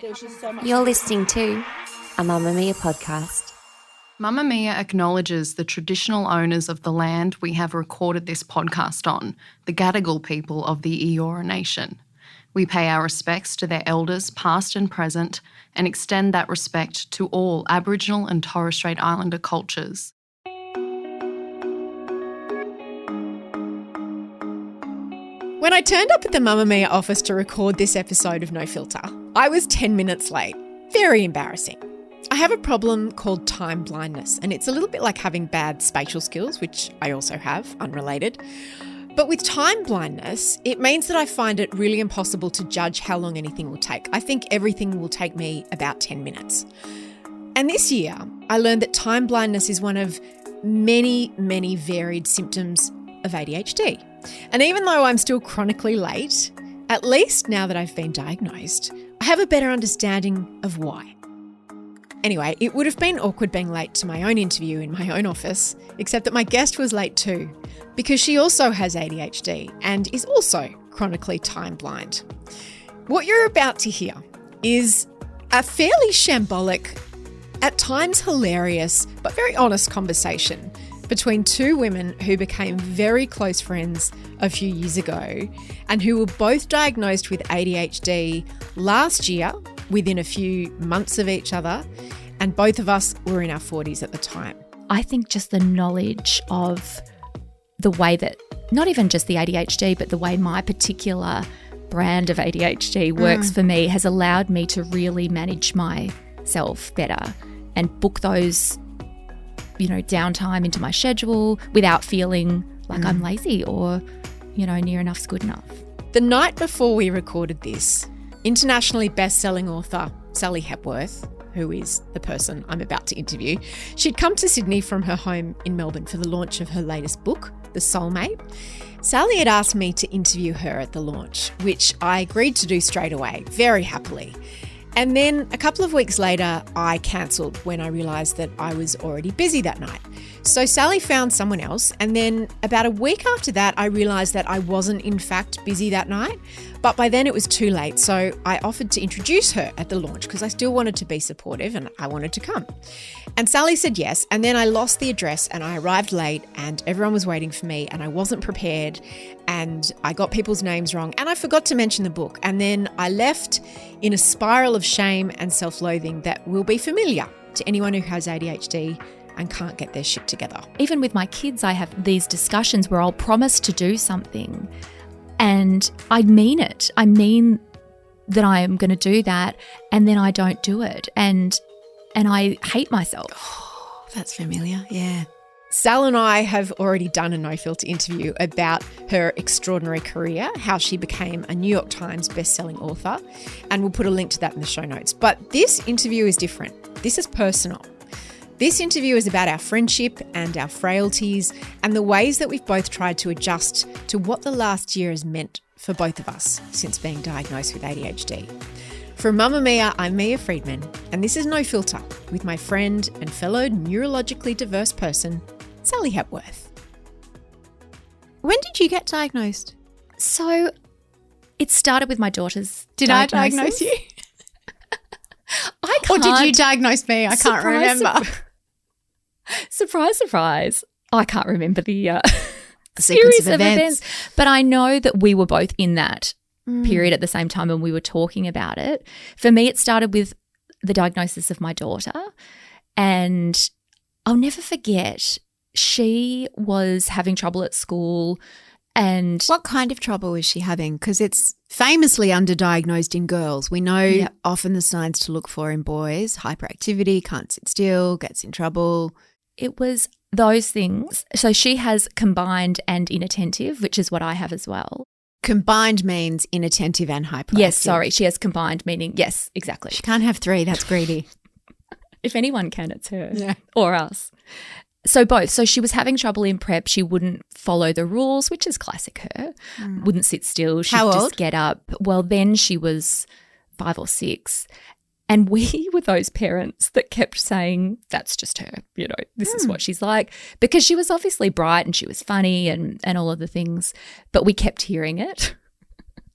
There's just so much. You're listening to a Mamamia podcast. Mamamia acknowledges the traditional owners of the land we have recorded this podcast on, the Gadigal people of the Eora Nation. We pay our respects to their elders, past and present, and extend that respect to all Aboriginal and Torres Strait Islander cultures. When I turned up at the Mamamia office to record this episode of No Filter, I was 10 minutes late. Very embarrassing. I have a problem called time blindness, and it's a little bit like having bad spatial skills, which I also have, unrelated. But with time blindness, it means that I find it really impossible to judge how long anything will take. I think everything will take me about 10 minutes. And this year, I learned that time blindness is one of many, many varied symptoms of ADHD. And even though I'm still chronically late, at least now that I've been diagnosed, I have a better understanding of why. Anyway, it would have been awkward being late to my own interview in my own office, except that my guest was late too, because she also has ADHD and is also chronically time blind. What you're about to hear is a fairly shambolic, at times hilarious, but very honest conversation between two women who became very close friends a few years ago and who were both diagnosed with ADHD last year within a few months of each other, and both of us were in our 40s at the time. I think just the knowledge of the way that, not even just the ADHD, but the way my particular brand of ADHD works for me has allowed me to really manage myself better and book those, downtime into my schedule without feeling like I'm lazy or, near enough's good enough. The night before we recorded this, internationally best-selling author Sally Hepworth, who is the person I'm about to interview, she'd come to Sydney from her home in Melbourne for the launch of her latest book, The Soulmate. Sally had asked me to interview her at the launch, which I agreed to do straight away, very happily. And then a couple of weeks later, I cancelled when I realised that I was already busy that night. So Sally found someone else, and then about a week after that, I realised that I wasn't in fact busy that night, but by then it was too late, so I offered to introduce her at the launch because I still wanted to be supportive and I wanted to come. And Sally said yes, and then I lost the address and I arrived late and everyone was waiting for me and I wasn't prepared and I got people's names wrong and I forgot to mention the book, and then I left in a spiral of shame and self-loathing that will be familiar to anyone who has ADHD and can't get their shit together. Even with my kids, I have these discussions where I'll promise to do something and I mean it. I mean that I am going to do that and then I don't do it and I hate myself. Oh, that's familiar, yeah. Sal and I have already done a No Filter interview about her extraordinary career, how she became a New York Times bestselling author, and we'll put a link to that in the show notes. But this interview is different. This is personal. This interview is about our friendship and our frailties and the ways that we've both tried to adjust to what the last year has meant for both of us since being diagnosed with ADHD. From Mamamia, I'm Mia Freedman, and this is No Filter with my friend and fellow neurologically diverse person, Sally Hepworth. When did you get diagnosed? So it started with my daughter's Did diagnosis. I diagnose you? I can't. Or did you diagnose me? I can't remember. Surprise. I can't remember the sequence series of events. But I know that we were both in that period at the same time and we were talking about it. For me, it started with the diagnosis of my daughter, and I'll never forget, she was having trouble at school. And what kind of trouble is she having? Because it's famously underdiagnosed in girls. We know often the signs to look for in boys: hyperactivity, can't sit still, gets in trouble. It was those things. So she has combined and inattentive, which is what I have as well. Combined means inattentive and hyperactive. Yes, sorry. She has combined, meaning, yes, exactly. She can't have three. That's greedy. If anyone can, it's her or us. So both. So she was having trouble in prep. She wouldn't follow the rules, which is classic her. Wouldn't sit still. She'd just get up. Well, then she was 5 or 6. And we were those parents that kept saying, that's just her, this is what she's like. Because she was obviously bright and she was funny and all of the things. But we kept hearing it.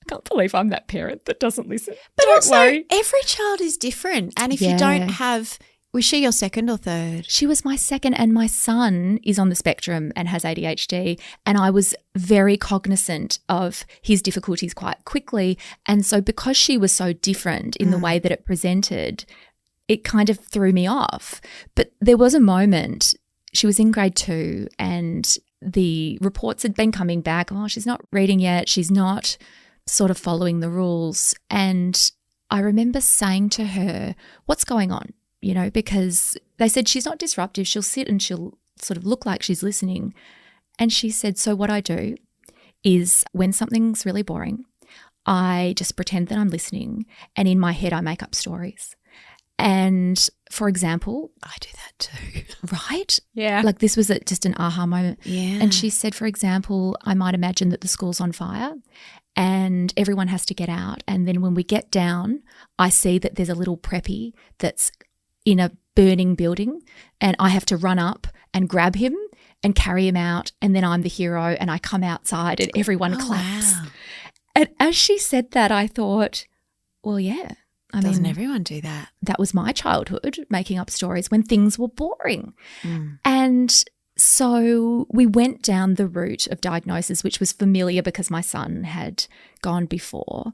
I can't believe I'm that parent that doesn't listen. But Don't also, worry. every child is different. And if you don't have – was she your second or third? She was my second, and my son is on the spectrum and has ADHD, and I was very cognizant of his difficulties quite quickly. And so because she was so different in the way that it presented, it kind of threw me off. But there was a moment, she was in grade 2 and the reports had been coming back, oh, she's not reading yet, she's not sort of following the rules. And I remember saying to her, what's going on? You know, because they said she's not disruptive. She'll sit and she'll sort of look like she's listening. And she said, so what I do is when something's really boring, I just pretend that I'm listening, and in my head I make up stories. And for example, I do that too. Right? Yeah. Like this was just an aha moment. Yeah. And she said, for example, I might imagine that the school's on fire and everyone has to get out. And then when we get down, I see that there's a little preppy that's in a burning building, and I have to run up and grab him and carry him out, and then I'm the hero and I come outside and everyone claps. Wow. And as she said that, I thought, well, yeah. Doesn't everyone do that? That was my childhood, making up stories when things were boring. And so we went down the route of diagnosis, which was familiar because my son had gone before.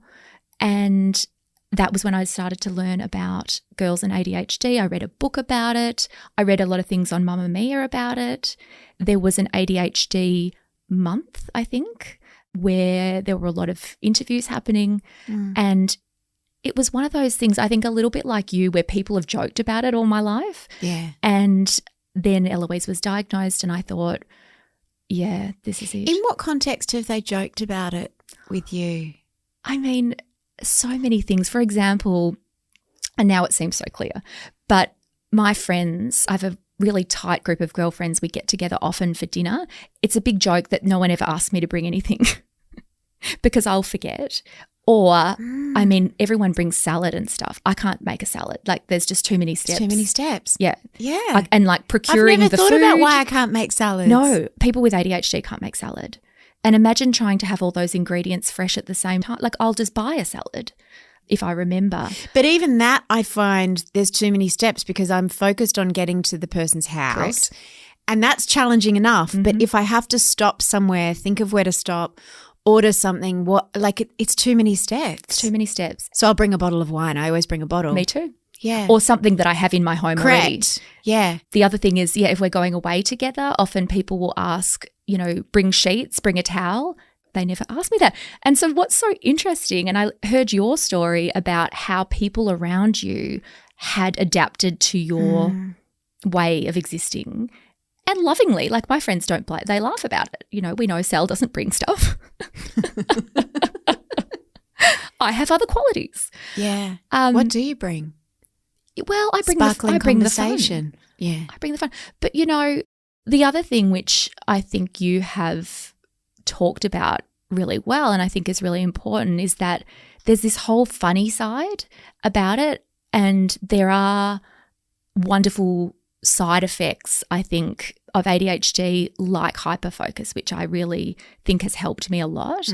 And that was when I started to learn about girls and ADHD. I read a book about it. I read a lot of things on Mamamia about it. There was an ADHD month, I think, where there were a lot of interviews happening. And it was one of those things, I think a little bit like you, where people have joked about it all my life. Yeah. And then Eloise was diagnosed and I thought, yeah, this is it. In what context have they joked about it with you? I mean, so many things. For example, and now it seems so clear, but my friends, I have a really tight group of girlfriends. We get together often for dinner. It's a big joke that no one ever asks me to bring anything because I'll forget. Or, I mean, everyone brings salad and stuff. I can't make a salad. Like, there's just too many steps. Too many steps. Yeah. Yeah. And like procuring the food. I've never thought about why I can't make salads. No, people with ADHD can't make salad. And imagine trying to have all those ingredients fresh at the same time. Like, I'll just buy a salad if I remember. But even that, I find there's too many steps because I'm focused on getting to the person's house. Correct. And that's challenging enough. But if I have to stop somewhere, think of where to stop, order something, it's too many steps. It's too many steps. So I'll bring a bottle of wine. I always bring a bottle. Me too. Yeah. Or something that I have in my home already. Correct. Yeah. The other thing is, if we're going away together, often people will ask, bring sheets, bring a towel. They never ask me that. And so what's so interesting, and I heard your story about how people around you had adapted to your way of existing. And lovingly, like my friends don't play, they laugh about it. We know Sal doesn't bring stuff. I have other qualities. Yeah. What do you bring? Well, I bring Sparkling conversation. The fun. Yeah. I bring the fun. But, the other thing which I think you have talked about really well and I think is really important is that there's this whole funny side about it, and there are wonderful side effects, I think, of ADHD like hyperfocus, which I really think has helped me a lot.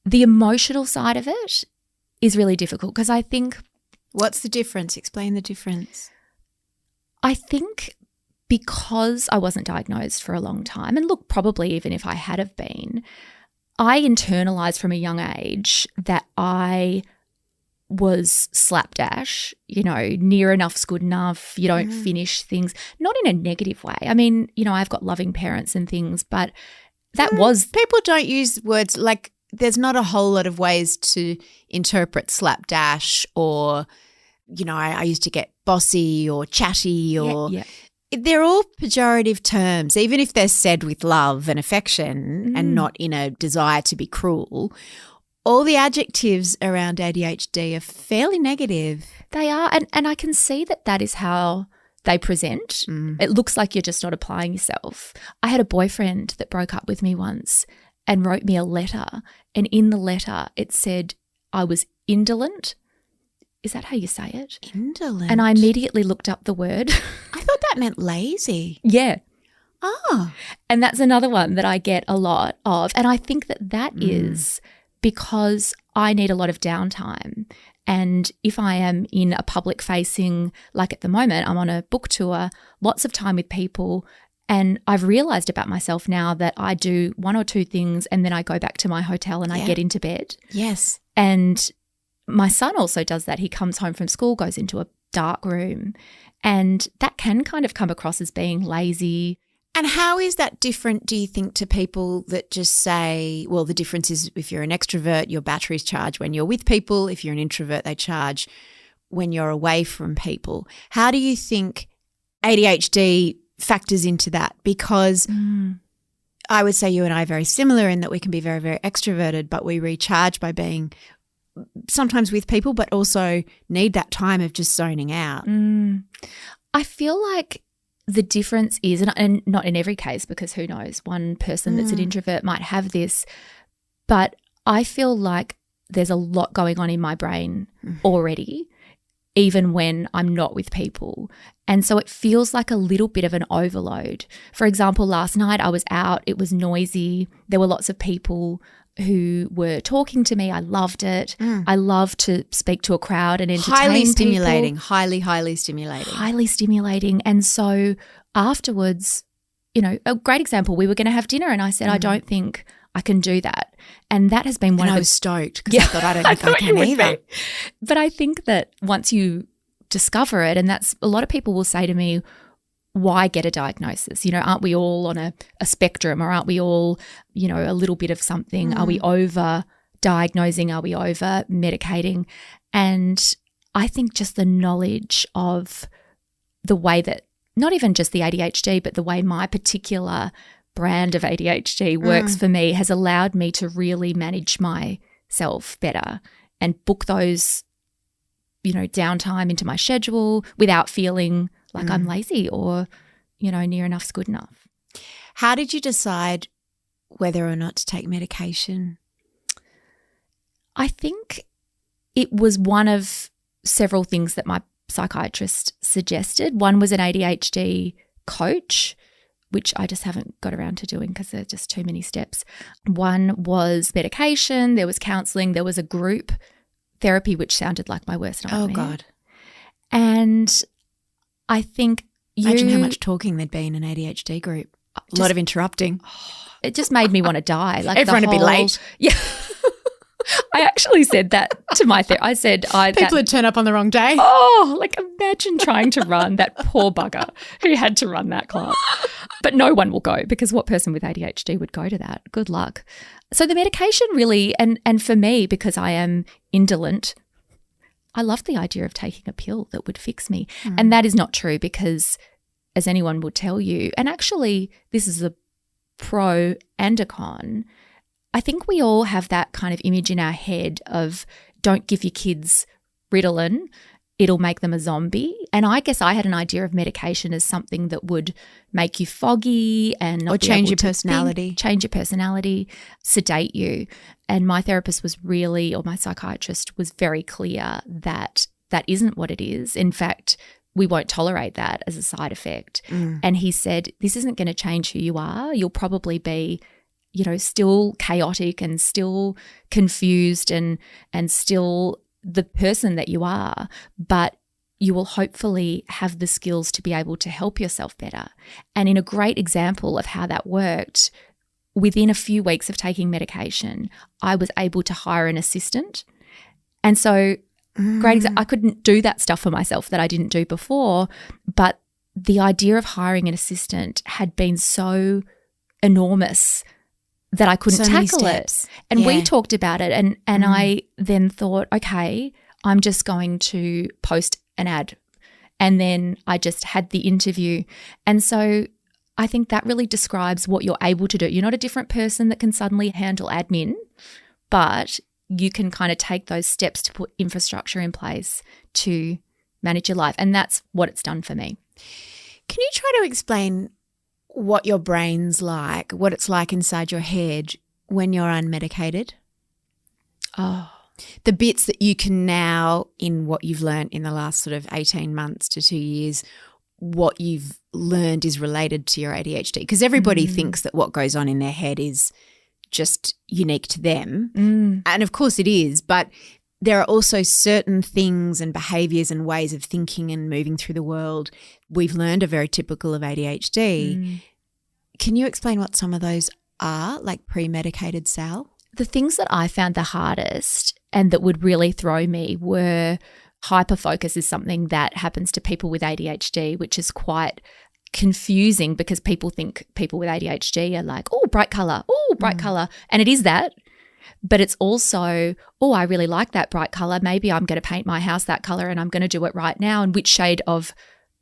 The emotional side of it is really difficult because I think… What's the difference? Explain the difference. I think because I wasn't diagnosed for a long time, and look, probably even if I had have been, I internalized from a young age that I was slapdash, near enough's good enough, you don't finish things, not in a negative way. I mean, I've got loving parents and things, but that was… People don't use words like… There's not a whole lot of ways to interpret slapdash or, I used to get bossy or chatty or… Yeah. They're all pejorative terms, even if they're said with love and affection and not in a desire to be cruel. All the adjectives around ADHD are fairly negative. They are, and I can see that is how they present. It looks like you're just not applying yourself. I had a boyfriend that broke up with me once and wrote me a letter, and in the letter it said I was indolent. Is that how you say it? Indolent. And I immediately looked up the word. I thought that meant lazy. Yeah. Oh. And that's another one that I get a lot of. And I think that is because I need a lot of downtime. And if I am in a public facing, like at the moment, I'm on a book tour, lots of time with people. And I've realized about myself now that I do one or two things and then I go back to my hotel and I get into bed. Yes. And my son also does that. He comes home from school, goes into a dark room, and that can kind of come across as being lazy. And how is that different, do you think, to people that just say, well, the difference is if you're an extrovert, your batteries charge when you're with people. If you're an introvert, they charge when you're away from people. How do you think ADHD factors into that? Because I would say you and I are very similar in that we can be very, very extroverted, but we recharge by being sometimes with people, but also need that time of just zoning out. I feel like the difference is, and not in every case, because who knows, one person that's an introvert might have this, but I feel like there's a lot going on in my brain already, even when I'm not with people. And so it feels like a little bit of an overload. For example, last night I was out, it was noisy, there were lots of people who were talking to me. I loved it. I love to speak to a crowd and entertain Highly people. stimulating, highly stimulating. Highly stimulating. And so afterwards, you know, a great example, we were going to have dinner and I said, I don't think I can do that. And that has been one of I was stoked because I thought, I don't think I can either. But I think that once you discover it, and that's a lot of people will say to me, why get a diagnosis? You know, aren't we all on a spectrum, or aren't we all, you know, a little bit of something? Are we over diagnosing? Are we over medicating? And I think just the knowledge of the way that not even just the ADHD, but the way my particular brand of ADHD works for me has allowed me to really manage myself better and book those, you know, downtime into my schedule without feeling like I'm lazy or, you know, near enough's good enough. How did you decide whether or not to take medication? I think it was one of several things that my psychiatrist suggested. One was an ADHD coach, which I just haven't got around to doing because there are just too many steps. One was medication, there was counselling, there was a group therapy, which sounded like my worst nightmare. Oh, God. And I think imagine how much talking there'd be in an ADHD group. A lot of interrupting. It just made me want to die. Like everyone would be late. Yeah. I actually said that to my therapist. I said, people would turn up on the wrong day. Oh, like imagine trying to run that poor bugger who had to run that class. But no one will go, because what person with ADHD would go to that? Good luck. So the medication really, and for me, because I am indolent, I loved the idea of taking a pill that would fix me. And that is not true, because as anyone will tell you, and actually this is a pro and a con, I think we all have that kind of image in our head of don't give your kids Ritalin, it'll make them a zombie. And I guess I had an idea of medication as something that would make you foggy and not or change your personality. Change your personality, sedate you. And my therapist was really, or my psychiatrist was very clear that that isn't what it is. In fact, we won't tolerate that as a side effect. And he said, this isn't going to change who you are. You'll probably be, you know, still chaotic and still confused and still the person that you are, but you will hopefully have the skills to be able to help yourself better. And in a great example of how that worked, within a few weeks of taking medication, I was able to hire an assistant. And so I couldn't do that stuff for myself that I didn't do before, but the idea of hiring an assistant had been so enormous that I couldn't tackle it. And we talked about it and I then thought, okay, I'm just going to post an ad. And then I just had the interview. And so I think that really describes what you're able to do. You're not a different person that can suddenly handle admin, but you can kind of take those steps to put infrastructure in place to manage your life. And that's what it's done for me. Can you try to explain what your brain's like, what it's like inside your head when you're unmedicated? Oh, the bits that you can now, in what you've learned in the last sort of 18 months to 2 years, what you've learned is related to your ADHD. Because everybody thinks that what goes on in their head is just unique to them. And of course it is, but there are also certain things and behaviours and ways of thinking and moving through the world we've learned are very typical of ADHD. Can you explain what some of those are, like pre-medicated, Sal? The things that I found the hardest and that would really throw me were hyperfocus is something that happens to people with ADHD, which is quite confusing because people think people with ADHD are like, oh, bright colour, and it is that. But it's also, oh, I really like that bright colour. Maybe I'm going to paint my house that colour and I'm going to do it right now. And which shade of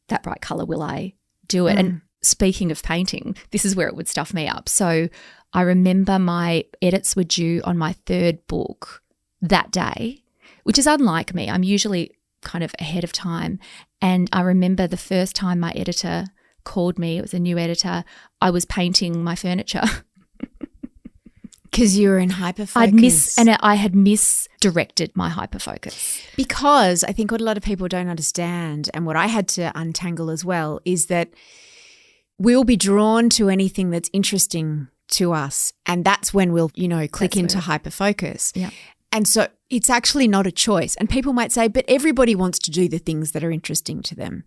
that bright colour will I do it? And speaking of painting, this is where it would stuff me up. So I remember my edits were due on my third book that day, which is unlike me. I'm usually kind of ahead of time. And I remember the first time my editor called me, it was a new editor, I was painting my furniture. Because you were in hyperfocus. I had misdirected my hyperfocus. Because I think what a lot of people don't understand, and what I had to untangle as well, is that we'll be drawn to anything that's interesting to us, and that's when we'll, click into hyperfocus. Yeah. And so it's actually not a choice. And people might say, but everybody wants to do the things that are interesting to them.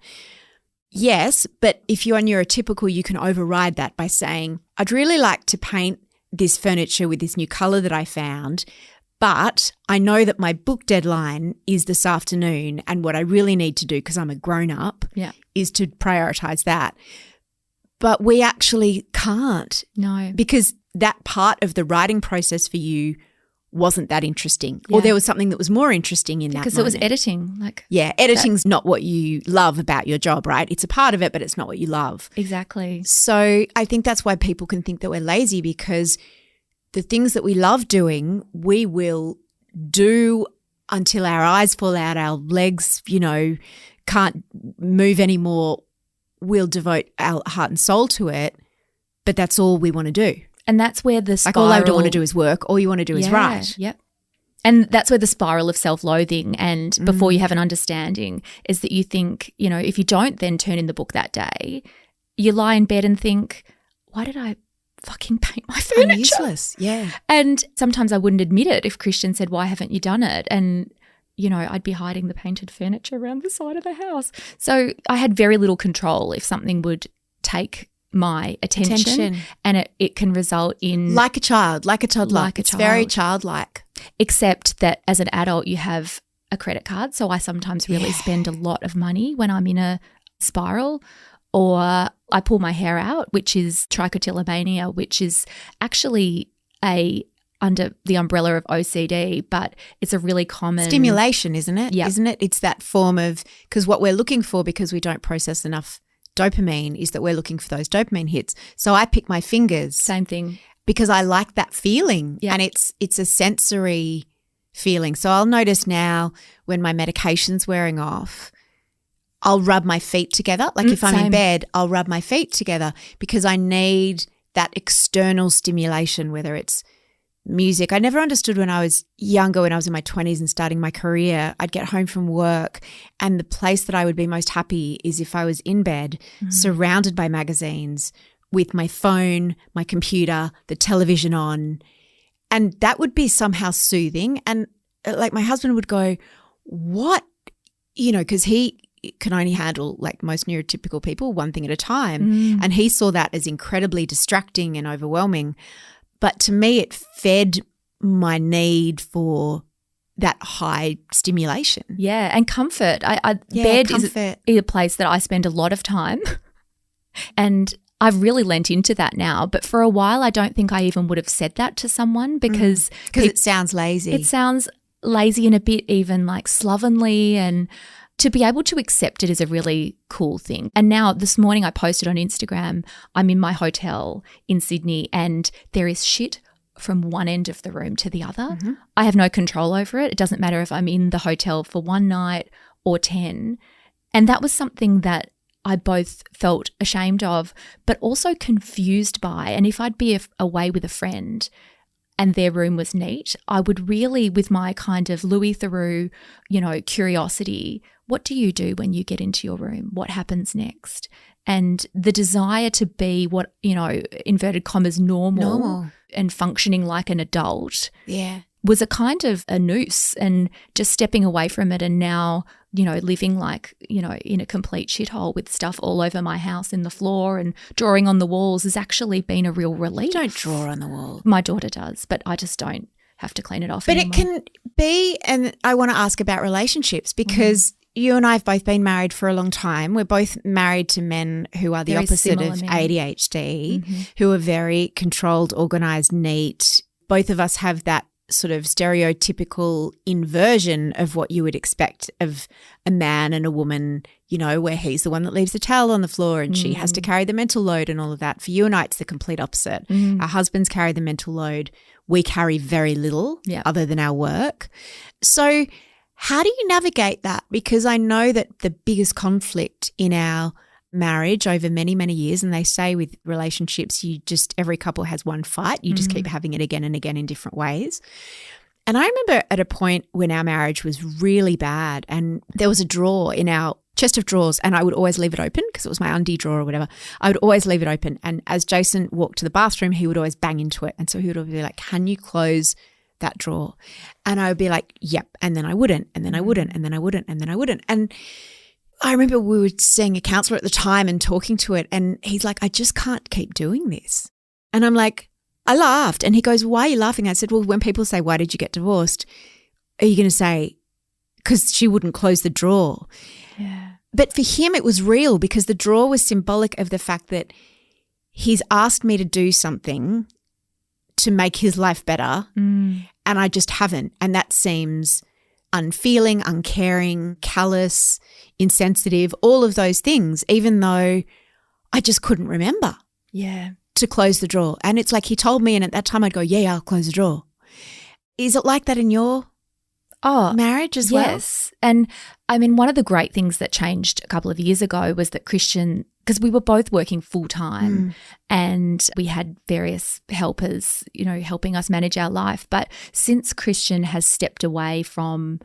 Yes, but if you're neurotypical, you can override that by saying, I'd really like to paint this furniture with this new colour that I found, but I know that my book deadline is this afternoon, and what I really need to do, because I'm a grown-up, is to prioritise that. But we actually can't. No. Because that part of the writing process for you wasn't that interesting, or there was something that was more interesting in that because moment. It was editing. Editing's not what you love about your job, right? It's a part of it, but it's not what you love. Exactly. So I think that's why people can think that we're lazy, because the things that we love doing, we will do until our eyes fall out, our legs, can't move anymore. We'll devote our heart and soul to it, but that's all we want to do. And that's where the spiral… all I don't want to do is work. All you want to do is write. Yep. And that's where the spiral of self-loathing and before you have an understanding is that you think, if you don't then turn in the book that day, you lie in bed and think, why did I fucking paint my furniture? I'm useless, yeah. And sometimes I wouldn't admit it if Christian said, why haven't you done it? And I'd be hiding the painted furniture around the side of the house. So I had very little control if something would take my attention. And it can result in… Like a child, like a toddler. It's very childlike. Except that as an adult you have a credit card. So I sometimes really spend a lot of money when I'm in a spiral, or I pull my hair out, which is trichotillomania, which is actually under the umbrella of OCD, but it's a really common… Stimulation, isn't it? Yeah. Isn't it? It's that form of… because what we're looking for, because we don't process enough dopamine, is that we're looking for those dopamine hits. So I pick my fingers. Same thing. Because I like that feeling, yeah. And it's a sensory feeling. So I'll notice now when my medication's wearing off, I'll rub my feet together. Like if I'm in bed, I'll rub my feet together because I need that external stimulation, whether it's music. I never understood when I was younger, when I was in my 20s and starting my career, I'd get home from work and the place that I would be most happy is if I was in bed, surrounded by magazines, with my phone, my computer, the television on, and that would be somehow soothing. And like my husband would go, what, because he can only handle, like most neurotypical people, one thing at a time. And he saw that as incredibly distracting and overwhelming. But to me, it fed my need for that high stimulation. Yeah, and comfort. Bed is a place that I spend a lot of time, and I've really lent into that now. But for a while, I don't think I even would have said that to someone because it sounds lazy. It sounds lazy and a bit even like slovenly, and to be able to accept it is a really cool thing. And now this morning I posted on Instagram, I'm in my hotel in Sydney and there is shit from one end of the room to the other. I have no control over it. It doesn't matter if I'm in the hotel for one night or 10. And that was something that I both felt ashamed of but also confused by. And if I'd be away with a friend and their room was neat, I would really, with my kind of Louis Theroux, curiosity, what do you do when you get into your room? What happens next? And the desire to be what, inverted commas, normal and functioning like an adult was a kind of a noose, and just stepping away from it and now, living like, in a complete shithole with stuff all over my house, in the floor and drawing on the walls has actually been a real relief. You don't draw on the wall. My daughter does, but I just don't have to clean it off anymore. It can be, and I want to ask about relationships because you and I have both been married for a long time. We're both married to men who are the Very opposite of men. ADHD, who are very controlled, organised, neat. Both of us have that sort of stereotypical inversion of what you would expect of a man and a woman, where he's the one that leaves the towel on the floor and she has to carry the mental load and all of that. For you and I, it's the complete opposite. Our husbands carry the mental load. We carry very little other than our work. So how do you navigate that? Because I know that the biggest conflict in our marriage over many, many years, and they say with relationships, every couple has one fight. You just keep having it again and again in different ways. And I remember at a point when our marriage was really bad and there was a drawer in our chest of drawers and I would always leave it open because it was my undie drawer or whatever. I would always leave it open. And as Jason walked to the bathroom, he would always bang into it. And so he would always be like, can you close that drawer? And I would be like, yep. And then I wouldn't, and then I wouldn't, and then I wouldn't, and then I wouldn't. And I remember we were seeing a counsellor at the time and talking to it, and he's like, I just can't keep doing this. And I'm like, I laughed. And he goes, why are you laughing? I said, well, when people say, why did you get divorced? Are you going to say, because she wouldn't close the drawer? Yeah. But for him, it was real because the drawer was symbolic of the fact that he's asked me to do something to make his life better and I just haven't. And that seems unfeeling, uncaring, callous, insensitive, all of those things, even though I just couldn't remember to close the drawer. And it's like he told me, and at that time I'd go, yeah, I'll close the drawer. Is it like that in your marriage as well? Yes. And I mean, one of the great things that changed a couple of years ago was that Christian, because we were both working full time and we had various helpers, helping us manage our life. But since Christian has stepped away from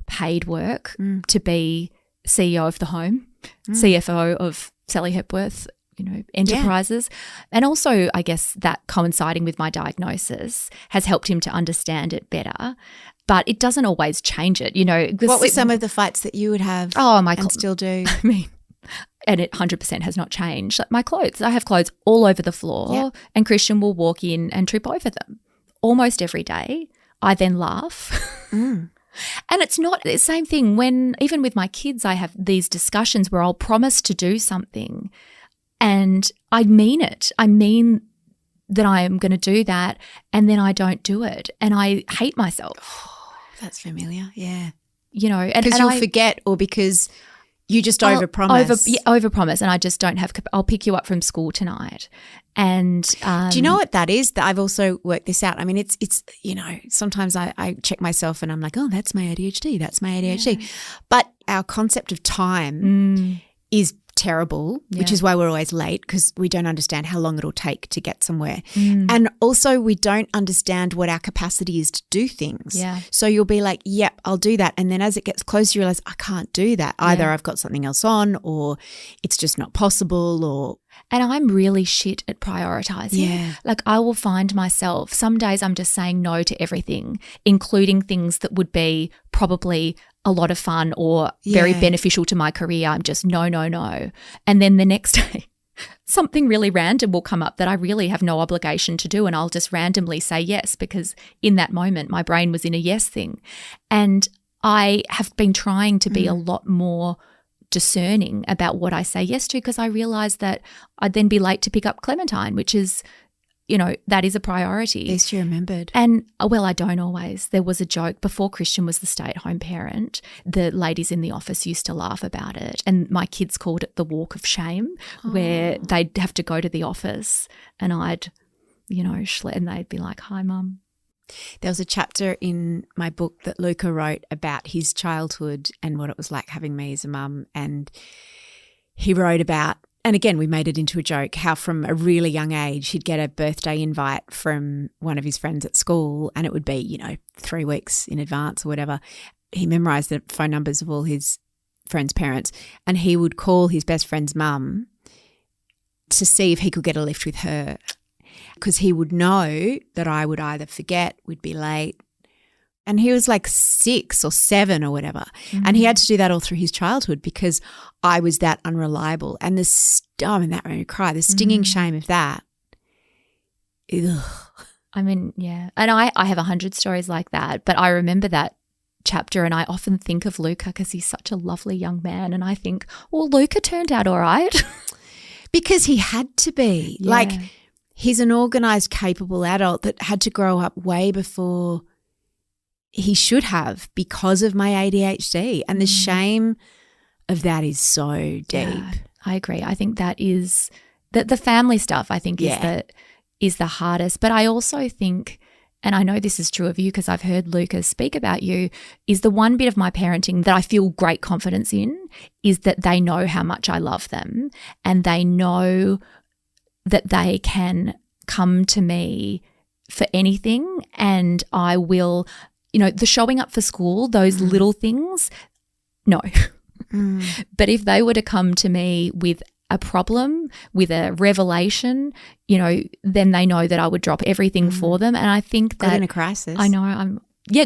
paid work to be CEO of the home, CFO of Sally Hepworth, enterprises. And also, I guess that coinciding with my diagnosis has helped him to understand it better. But it doesn't always change it, What were some of the fights that you would have and still do? I mean, and it 100% has not changed. Like my clothes, I have clothes all over the floor and Christian will walk in and trip over them almost every day. I then laugh. And it's not the same thing when even with my kids, I have these discussions where I'll promise to do something and I mean it. I mean that I am going to do that and then I don't do it and I hate myself. Oh, that's familiar, yeah. And because you'll forget or because you just overpromise. Overpromise and I just don't have – I'll pick you up from school tonight. And do you know what that is? I've also worked this out. I mean, it's sometimes I check myself and I'm like, oh, that's my ADHD. That's my ADHD. Yeah. But our concept of time is terrible, which is why we're always late because we don't understand how long it'll take to get somewhere. And also we don't understand what our capacity is to do things. Yeah. So you'll be like, yep, I'll do that. And then as it gets closer, you realize I can't do that. Either I've got something else on or it's just not possible or And I'm really shit at prioritizing. Yeah. Like I will find myself, some days I'm just saying no to everything, including things that would be probably a lot of fun or very beneficial to my career. I'm just no. And then the next day, something really random will come up that I really have no obligation to do and I'll just randomly say yes because in that moment my brain was in a yes thing. And I have been trying to be a lot more discerning about what I say yes to because I realised that I'd then be late to pick up Clementine, which is, that is a priority. At least you remembered. And, well, I don't always. There was a joke before Christian was the stay-at-home parent. The ladies in the office used to laugh about it and my kids called it the walk of shame where they'd have to go to the office and I'd, and they'd be like, hi, Mum. There was a chapter in my book that Luca wrote about his childhood and what it was like having me as a mum. And he wrote about And again, we made it into a joke how from a really young age he'd get a birthday invite from one of his friends at school and it would be, 3 weeks in advance or whatever. He memorised the phone numbers of all his friends' parents and he would call his best friend's mum to see if he could get a lift with her because he would know that I would either forget, we'd be late. And he was like 6 or 7 or whatever. Mm-hmm. And he had to do that all through his childhood because I was that unreliable. And that made me cry, the stinging shame of that. Ugh. I mean, yeah. And I have 100 stories like that, but I remember that chapter and I often think of Luca because he's such a lovely young man and I think, well, Luca turned out all right. Because he had to be. Yeah. Like he's an organised, capable adult that had to grow up way before he should have because of my ADHD and the shame of that is so deep. Yeah, I agree. I think that is the family stuff I think is the hardest. But I also think, and I know this is true of you because I've heard Lucas speak about you, is the one bit of my parenting that I feel great confidence in is that they know how much I love them and they know that they can come to me for anything and I will, the showing up for school, those little things, no. But if they were to come to me with a problem, with a revelation, then they know that I would drop everything for them. And I think that good in a crisis. I know I'm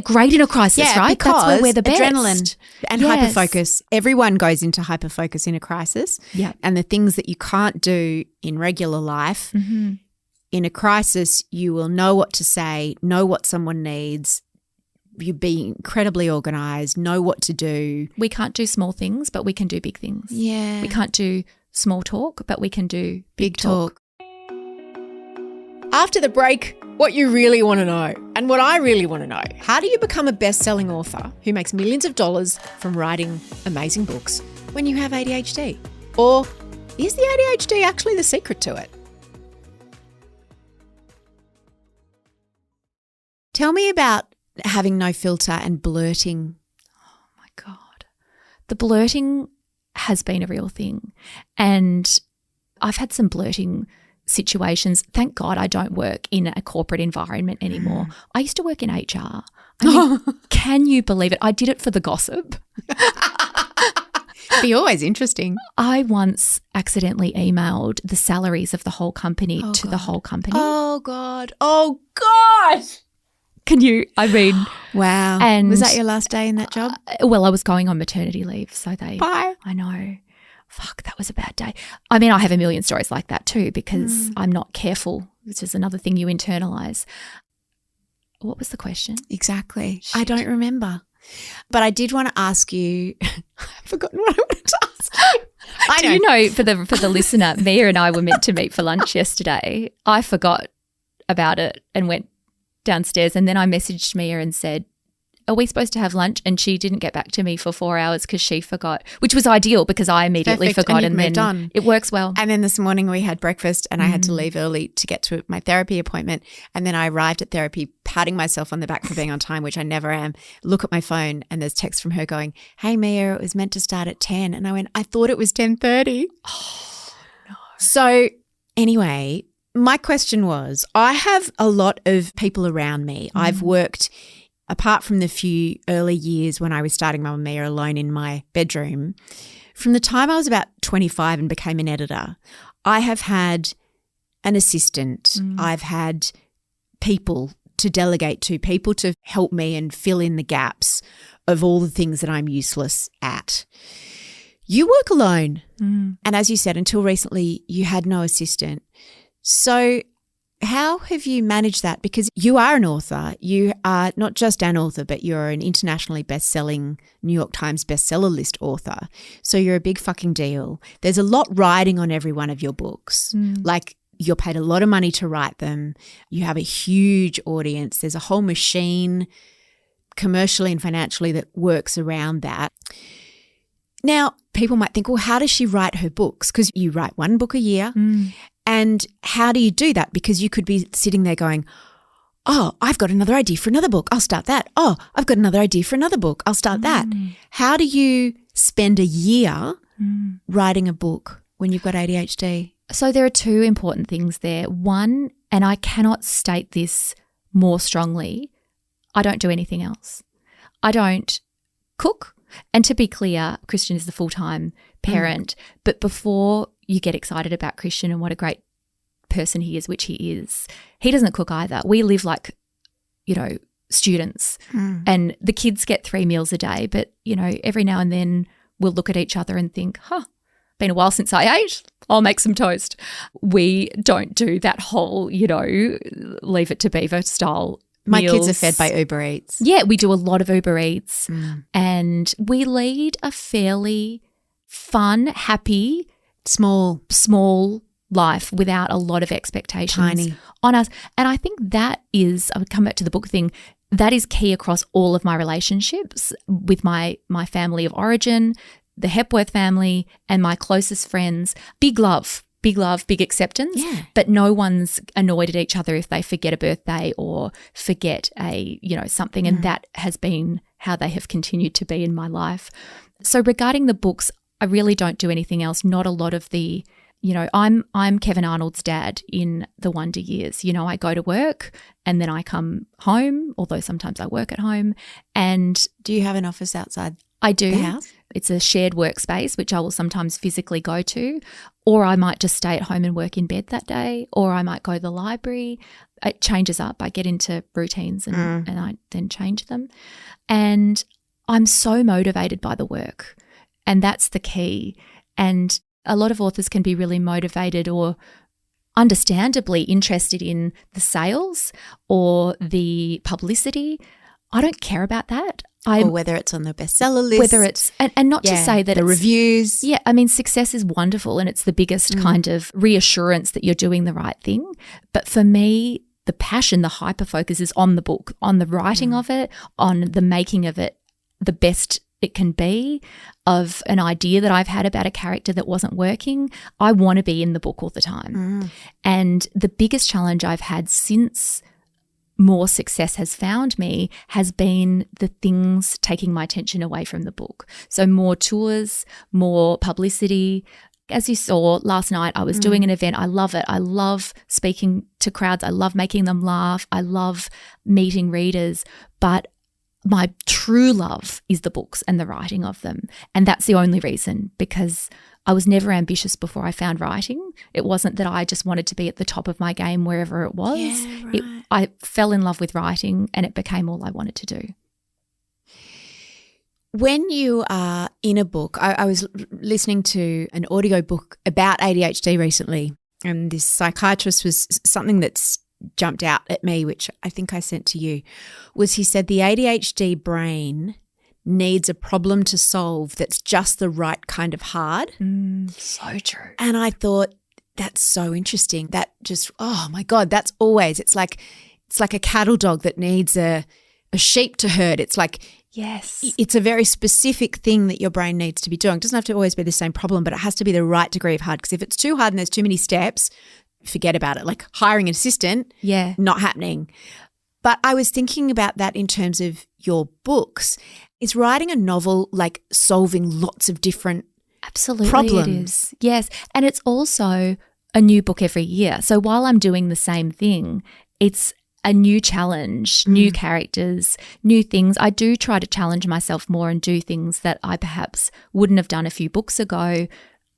great in a crisis, right? Because that's where we're the best. Adrenaline and hyperfocus. Everyone goes into hyperfocus in a crisis. Yeah. And the things that you can't do in regular life, in a crisis, you will know what to say, know what someone needs. You be incredibly organised, know what to do. We can't do small things, but we can do big things. Yeah. We can't do small talk, but we can do big talk. After the break, what you really want to know and what I really want to know. How do you become a best-selling author who makes millions of dollars from writing amazing books when you have ADHD? Or is the ADHD actually the secret to it? Tell me about having no filter and blurting. Oh, my God. The blurting has been a real thing. And I've had some blurting situations. Thank God I don't work in a corporate environment anymore. I used to work in HR. I mean, can you believe it? I did it for the gossip. Be always interesting. I once accidentally emailed the salaries of the whole company to the whole company. Oh, God. Oh, God. Can you, wow. And was that your last day in that job? Well, I was going on maternity leave, so Bye. I know. Fuck, that was a bad day. I mean, I have a million stories like that too because I'm not careful, which is another thing you internalize. What was the question? Exactly. Shit. I don't remember. But I did want to ask you, I've forgotten what I wanted to ask you. Do you know, for the listener, Mia and I were meant to meet for lunch yesterday. I forgot about it and went downstairs and then I messaged Mia and said, are we supposed to have lunch? And she didn't get back to me for 4 hours because she forgot, which was ideal because I immediately forgot and then it works well. And then this morning we had breakfast and I had to leave early to get to my therapy appointment and then I arrived at therapy patting myself on the back for being on time, which I never am. Look at my phone and there's text from her going, hey Mia, it was meant to start at 10. And I went, I thought it was 10:30. Oh, no. So anyway, my question was, I have a lot of people around me. I've worked, apart from the few early years when I was starting Mamamia alone in my bedroom, from the time I was about 25 and became an editor, I have had an assistant. I've had people to delegate to, people to help me and fill in the gaps of all the things that I'm useless at. You work alone. And as you said, until recently, you had no assistant. So how have you managed that? Because you are an author. You are not just an author, but you're an internationally best-selling New York Times bestseller list author. So you're a big fucking deal. There's a lot riding on every one of your books. Like you're paid a lot of money to write them. You have a huge audience. There's a whole machine commercially and financially that works around that. Now, people might think, well, how does she write her books? Because you write one book a year. And how do you do that? Because you could be sitting there going, oh, I've got another idea for another book. I'll start that. Oh, I've got another idea for another book. I'll start that. How do you spend a year writing a book? when you've got ADHD? So there are two important things there. One, and I cannot state this more strongly, I don't do anything else. I don't cook. And to be clear, Christian is the full-time parent. But before you get excited about Christian and what a great person he is, which he is, he doesn't cook either. We live like, students, and the kids get 3 meals a day. But, every now and then we'll look at each other and think, been a while since I ate. I'll make some toast. We don't do that whole, leave it to beaver style My meals. kids are fed by Uber Eats. Yeah, we do a lot of Uber Eats and we lead a fairly fun, happy, small life without a lot of expectations on us. And I think that is, I would come back to the book thing, that is key across all of my relationships with my family of origin, the Hepworth family, and my closest friends. Big love, big acceptance. Yeah. But no one's annoyed at each other if they forget a birthday or forget something. And that has been how they have continued to be in my life. So regarding the books, I really don't do anything else. Not a lot of the, I'm Kevin Arnold's dad in the Wonder Years. I go to work and then I come home, although sometimes I work at home. And do you have an office outside? I do. The house? It's a shared workspace, which I will sometimes physically go to, or I might just stay at home and work in bed that day, or I might go to the library. It changes up. I get into routines and I then change them. And I'm so motivated by the work, and that's the key. And a lot of authors can be really motivated or understandably interested in the sales or the publicity. I don't care about that. Or whether it's on the bestseller list. Whether it's, and not to say that the reviews. Yeah, I mean, success is wonderful and it's the biggest kind of reassurance that you're doing the right thing. But for me, the passion, the hyper-focus is on the book, on the writing of it, on the making of it the best it can be, of an idea that I've had about a character that wasn't working. I want to be in the book all the time. And the biggest challenge I've had since more success has found me has been the things taking my attention away from the book. So more tours, more publicity. As you saw last night, I was doing an event. I love it. I love speaking to crowds. I love making them laugh. I love meeting readers. But my true love is the books and the writing of them. And that's the only reason, because I was never ambitious before I found writing. It wasn't that I just wanted to be at the top of my game wherever it was. Yeah, right. I fell in love with writing and it became all I wanted to do. When you are in a book, I was listening to an audiobook about ADHD recently, and this psychiatrist was something that's jumped out at me, which I think I sent to you, was he said the ADHD brain needs a problem to solve that's just the right kind of hard. So true. And I thought, that's so interesting. That just, oh my God, that's always, it's like a cattle dog that needs a sheep to herd. It's like, yes, it's a very specific thing that your brain needs to be doing. It doesn't have to always be the same problem, but it has to be the right degree of hard. Because if it's too hard and there's too many steps, forget about it. Like hiring an assistant, not happening. But I was thinking about that in terms of your books. Is writing a novel like solving lots of different problems? It is. Yes. And it's also a new book every year. So while I'm doing the same thing, it's a new challenge, new characters, new things. I do try to challenge myself more and do things that I perhaps wouldn't have done a few books ago.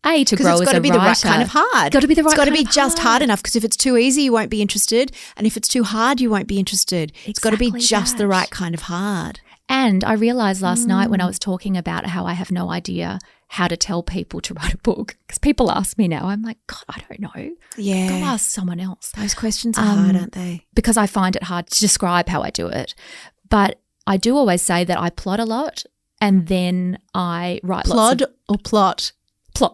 To grow as a writer. Because it's got to be the right kind of hard. Got to be the right kind of hard. It's got to be just hard enough, because if it's too easy, you won't be interested. And if it's too hard, you won't be interested. It's got to be just the right kind of hard. And I realised last night when I was talking about how I have no idea how to tell people to write a book, because people ask me now, I'm like, God, I don't know. Yeah. Go ask someone else. Those questions are hard, aren't they? Because I find it hard to describe how I do it. But I do always say that I plot a lot and then I write Plod or plot?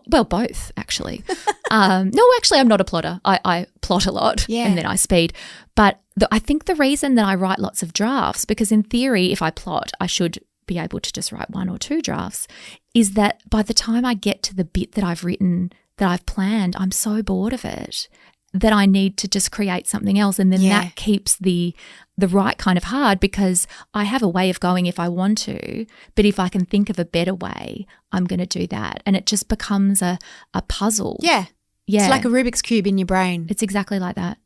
Well, both, actually. No, actually, I'm not a plotter. I plot a lot and then I speed. But I think the reason that I write lots of drafts, because in theory, if I plot, I should be able to just write 1 or 2 drafts, is that by the time I get to the bit that I've written, that I've planned, I'm so bored of it. that I need to just create something else. And then that keeps the right kind of hard, because I have a way of going if I want to, but if I can think of a better way, I'm going to do that. And it just becomes a puzzle. Yeah. Yeah. It's like a Rubik's Cube in your brain. It's exactly like that.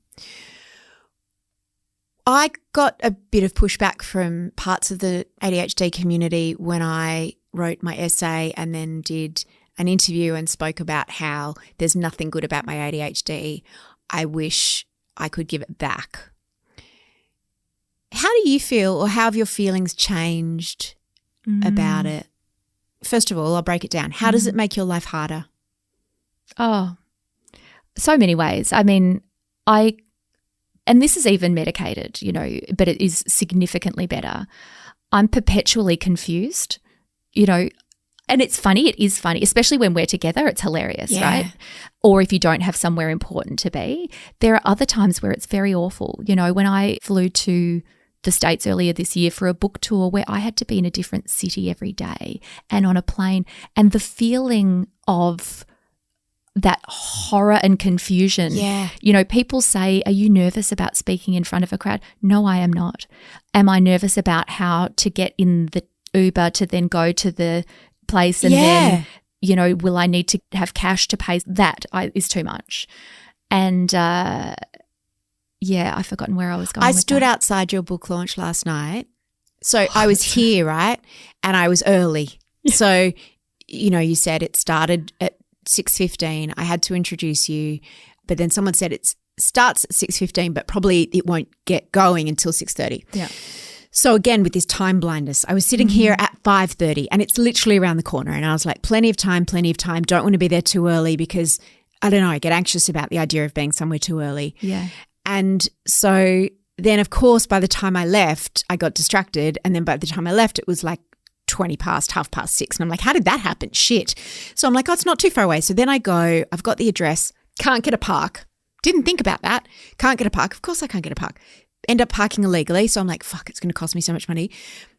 I got a bit of pushback from parts of the ADHD community when I wrote my essay and then did an interview and spoke about how there's nothing good about my ADHD. I wish I could give it back. How do you feel, or how have your feelings changed about it? First of all, I'll break it down. How does it make your life harder? Oh, so many ways. I mean, and this is even medicated, you know, but it is significantly better. I'm perpetually confused, you know, and it's funny. It is funny, especially when we're together. It's hilarious, right? Or if you don't have somewhere important to be. There are other times where it's very awful. You know, when I flew to the States earlier this year for a book tour where I had to be in a different city every day and on a plane, and the feeling of that horror and confusion. Yeah. You know, people say, are you nervous about speaking in front of a crowd? No, I am not. Am I nervous about how to get in the Uber to then go to the place and then, you know, will I need to have cash to pay? That is too much. And I've forgotten where I was going. I stood outside your book launch last night. So I was here, right? And I was early. So, you know, you said it started at 6:15. I had to introduce you, but then someone said it starts at 6:15, but probably it won't get going until 6:30. Yeah. So again, with this time blindness, I was sitting here at 5:30 and it's literally around the corner, and I was like, plenty of time. Don't want to be there too early because, I don't know, I get anxious about the idea of being somewhere too early. Yeah. And so then, of course, by the time I left, I got distracted, and then by the time I left, it was like 20 past, 6:30. And I'm like, how did that happen? Shit. So I'm like, oh, it's not too far away. So then I go, I've got the address, can't get a park. Didn't think about that. Can't get a park. Of course I can't get a park. End up parking illegally. So I'm like, fuck, it's going to cost me so much money.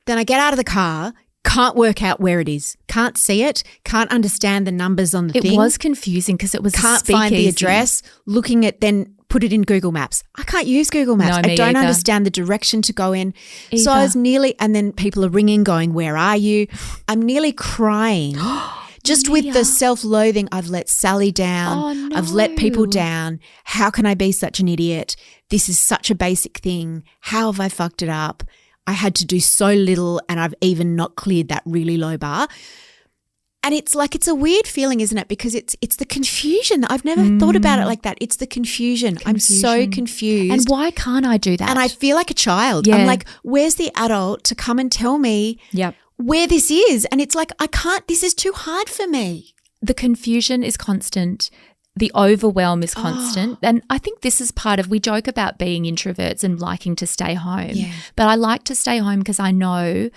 Then I get out of the car, can't work out where it is. Can't see it. Can't understand the numbers on the thing. It was confusing because it was can't find the address. Looking at, then put it in Google Maps. I can't use Google Maps. No, I don't either. understand the direction to go in. Either. So I was nearly, and then people are ringing going, where are you? I'm nearly crying. Just with the self-loathing, I've let Sally down. Oh, no. I've let people down. How can I be such an idiot? This is such a basic thing. How have I fucked it up? I had to do so little, and I've even not cleared that really low bar. And it's like, it's a weird feeling, isn't it? Because it's the confusion. I've never thought about it like that. It's the confusion. I'm so confused. And why can't I do that? And I feel like a child. Yeah. I'm like, where's the adult to come and tell me where this is? And it's like, I can't, this is too hard for me. The confusion is constant. The overwhelm is constant. And I think this is part of, we joke about being introverts and liking to stay home. Yeah. But I like to stay home because I know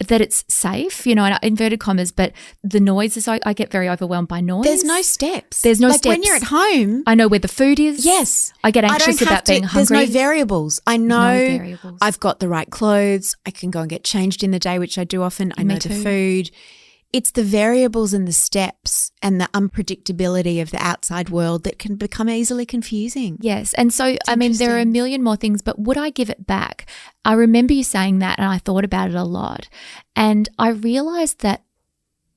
that it's safe, you know, in inverted commas, but the noise is, I get very overwhelmed by noise. There's no steps. There's no like steps. When you're at home. I know where the food is. Yes. I get anxious about being hungry. There's no variables. I know No variables. I've got the right clothes. I can go and get changed in the day, which I do often. I know the food. It's the variables and the steps and the unpredictability of the outside world that can become easily confusing. Yes. And so, I mean, there are a million more things, but would I give it back? I remember you saying that, and I thought about it a lot. And I realized that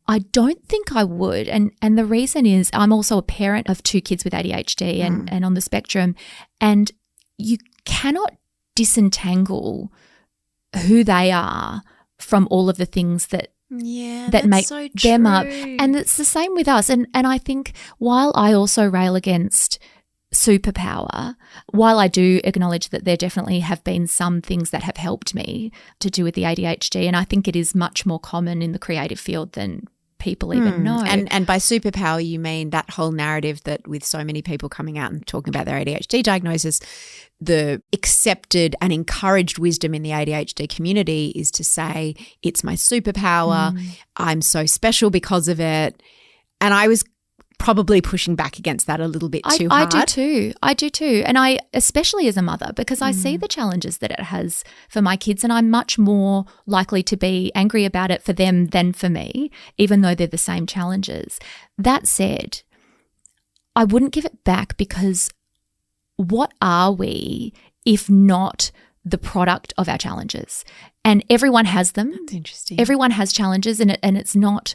I don't think I would. And the reason is I'm also a parent of 2 kids with ADHD and on the spectrum. And you cannot disentangle who they are from all of the things that make so them up. And it's the same with us. And I think while I also rail against superpower, while I do acknowledge that there definitely have been some things that have helped me to do with the ADHD, and I think it is much more common in the creative field than people even know. And by superpower, you mean that whole narrative that with so many people coming out and talking about their ADHD diagnosis, the accepted and encouraged wisdom in the ADHD community is to say, it's my superpower, I'm so special because of it. And I was probably pushing back against that a little bit too hard. I do too. And I, especially as a mother, because I see the challenges that it has for my kids, and I'm much more likely to be angry about it for them than for me, even though they're the same challenges. That said, I wouldn't give it back because what are we if not the product of our challenges? And everyone has them. That's interesting. Everyone has challenges, and it's not,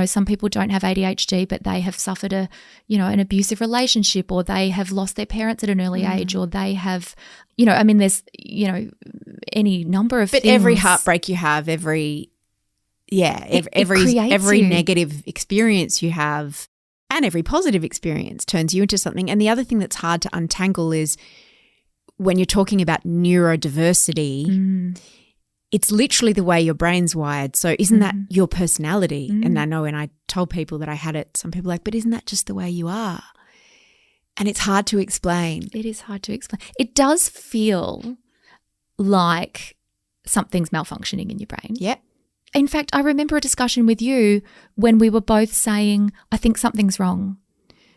some people don't have ADHD, but they have suffered an abusive relationship, or they have lost their parents at an early age, or they have, there's, any number of things. But every heartbreak you have, every negative experience you have, and every positive experience turns you into something. And the other thing that's hard to untangle is when you're talking about neurodiversity, it's literally the way your brain's wired. So isn't that your personality? And I know when I told people that I had it, some people were like, but isn't that just the way you are? And it's hard to explain. It is hard to explain. It does feel like something's malfunctioning in your brain. Yep. In fact, I remember a discussion with you when we were both saying, I think something's wrong.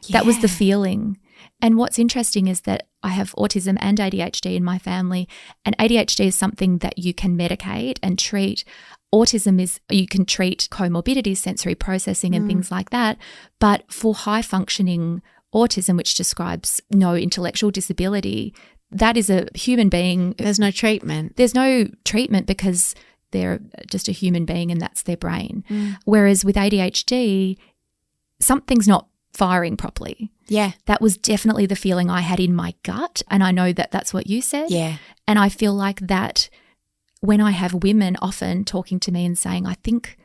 Yeah. That was the feeling. And what's interesting is that I have autism and ADHD in my family, and ADHD is something that you can medicate and treat. Autism is, you can treat comorbidities, sensory processing and things like that. But for high functioning autism, which describes no intellectual disability, that is a human being. There's no treatment. There's no treatment because they're just a human being and that's their brain. Whereas with ADHD, something's not firing properly. Yeah. That was definitely the feeling I had in my gut, and I know that that's what you said. Yeah. And I feel like that when I have women often talking to me and saying, I think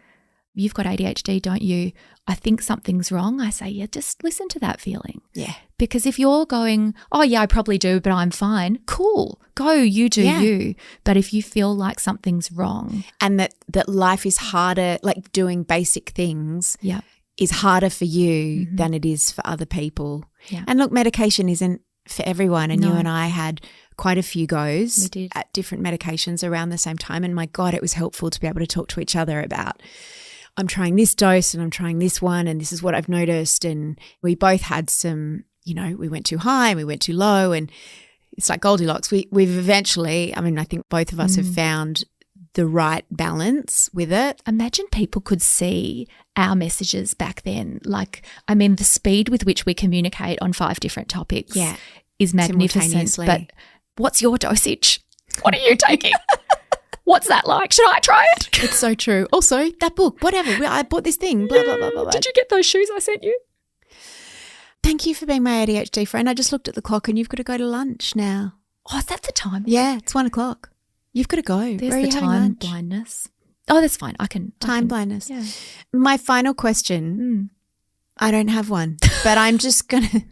you've got ADHD, don't you? I think something's wrong. I say, yeah, just listen to that feeling. Yeah. Because if you're going, oh, yeah, I probably do, but I'm fine, cool, go, you do you. But if you feel like something's wrong. And that life is harder, like doing basic things is harder for you than it is for other people. Yeah. And look, medication isn't for everyone. And you and I had quite a few goes at different medications around the same time. And my God, it was helpful to be able to talk to each other about, I'm trying this dose and I'm trying this one and this is what I've noticed. And we both had some, we went too high and we went too low, and it's like Goldilocks. We've eventually, I think both of us have found the right balance with it. Imagine people could see our messages back then. The speed with which we communicate on 5 different topics is magnificent. But what's your dosage? What are you taking? What's that like? Should I try it? It's so true. Also, that book, whatever. I bought this thing, blah, blah, blah, blah, blah. Did you get those shoes I sent you? Thank you for being my ADHD friend. I just looked at the clock and you've got to go to lunch now. Oh, is that the time? Yeah, it's 1:00. You've got to go. There's Where are the you having time lunch? blindness. Oh, that's fine. Time blindness. Yeah. My final question, I don't have one, but I'm just going to –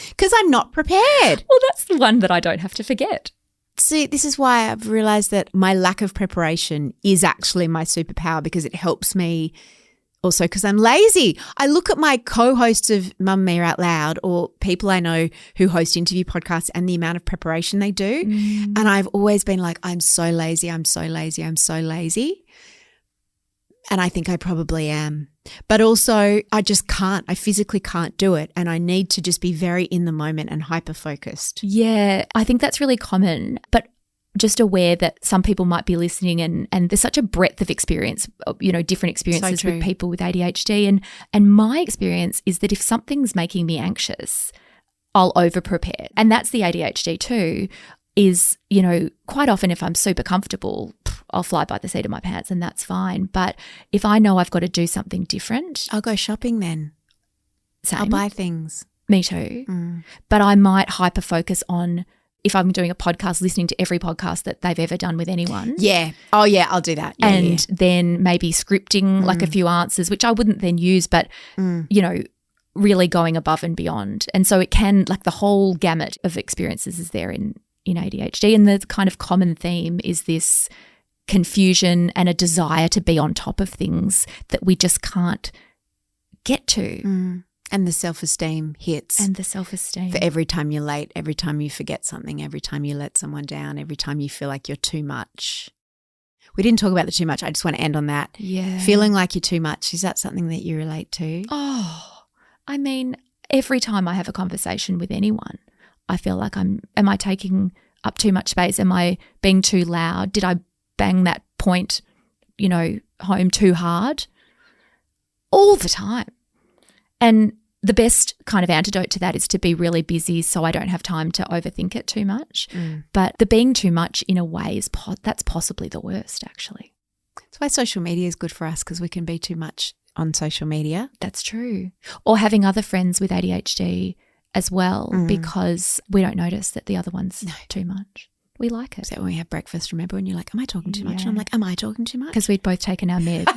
because I'm not prepared. Well, that's the one that I don't have to forget. See, this is why I've realised that my lack of preparation is actually my superpower, because it helps me also because I'm lazy. I look at my co-hosts of Mamamia Out Loud, or people I know who host interview podcasts, and the amount of preparation they do. And I've always been like, I'm so lazy, I'm so lazy, I'm so lazy. And I think I probably am. But also I just can't. I physically can't do it. And I need to just be very in the moment and hyper-focused. Yeah, I think that's really common. But just aware that some people might be listening and there's such a breadth of experience, different experiences with people with ADHD. And my experience is that if something's making me anxious, I'll over-prepare. And that's the ADHD too, is, quite often if I'm super comfortable, I'll fly by the seat of my pants and that's fine. But if I know I've got to do something different. I'll go shopping then. Same. I'll buy things. Me too. But I might hyper-focus on, if I'm doing a podcast, listening to every podcast that they've ever done with anyone. Yeah. Oh, yeah, I'll do that. Yeah, then maybe scripting like a few answers, which I wouldn't then use, but, really going above and beyond. And so it can, the whole gamut of experiences is there in ADHD. And the kind of common theme is this confusion and a desire to be on top of things that we just can't get to. And the self-esteem hits. And the self-esteem. For every time you're late, every time you forget something, every time you let someone down, every time you feel like you're too much. We didn't talk about the too much. I just want to end on that. Yeah. Feeling like you're too much. Is that something that you relate to? Oh, every time I have a conversation with anyone, I feel like am I taking up too much space? Am I being too loud? Did I bang that point, home too hard? All the time. And the best kind of antidote to that is to be really busy so I don't have time to overthink it too much. But the being too much in a way is that's possibly the worst, actually. That's why social media is good for us, because we can be too much on social media. That's true. Or having other friends with ADHD as well, because we don't notice that the other one's too much. We like it. So when we have breakfast, remember when you're like, am I talking too much? And I'm like, am I talking too much? Because we'd both taken our meds.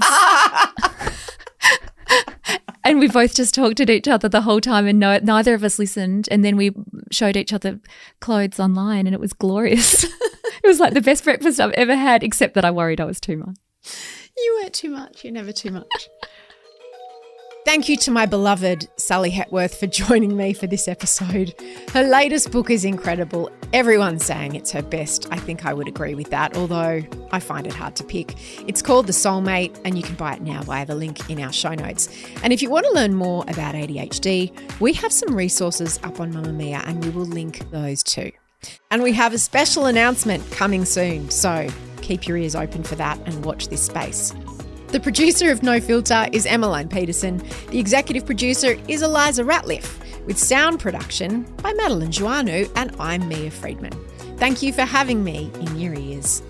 And we both just talked at each other the whole time, and neither of us listened. And then we showed each other clothes online, and it was glorious. It was like the best breakfast I've ever had, except that I worried I was too much. You weren't too much. You're never too much. Thank you to my beloved Sally Hepworth for joining me for this episode. Her latest book is incredible. Everyone's saying it's her best. I think I would agree with that, although I find it hard to pick. It's called The Soulmate, and you can buy it now via the link in our show notes. And if you want to learn more about ADHD, we have some resources up on Mamamia, and we will link those too. And we have a special announcement coming soon, so keep your ears open for that and watch this space. The producer of No Filter is Emmeline Peterson. The executive producer is Eliza Ratliff, with sound production by Madeline Joannou, and I'm Mia Freedman. Thank you for having me in your ears.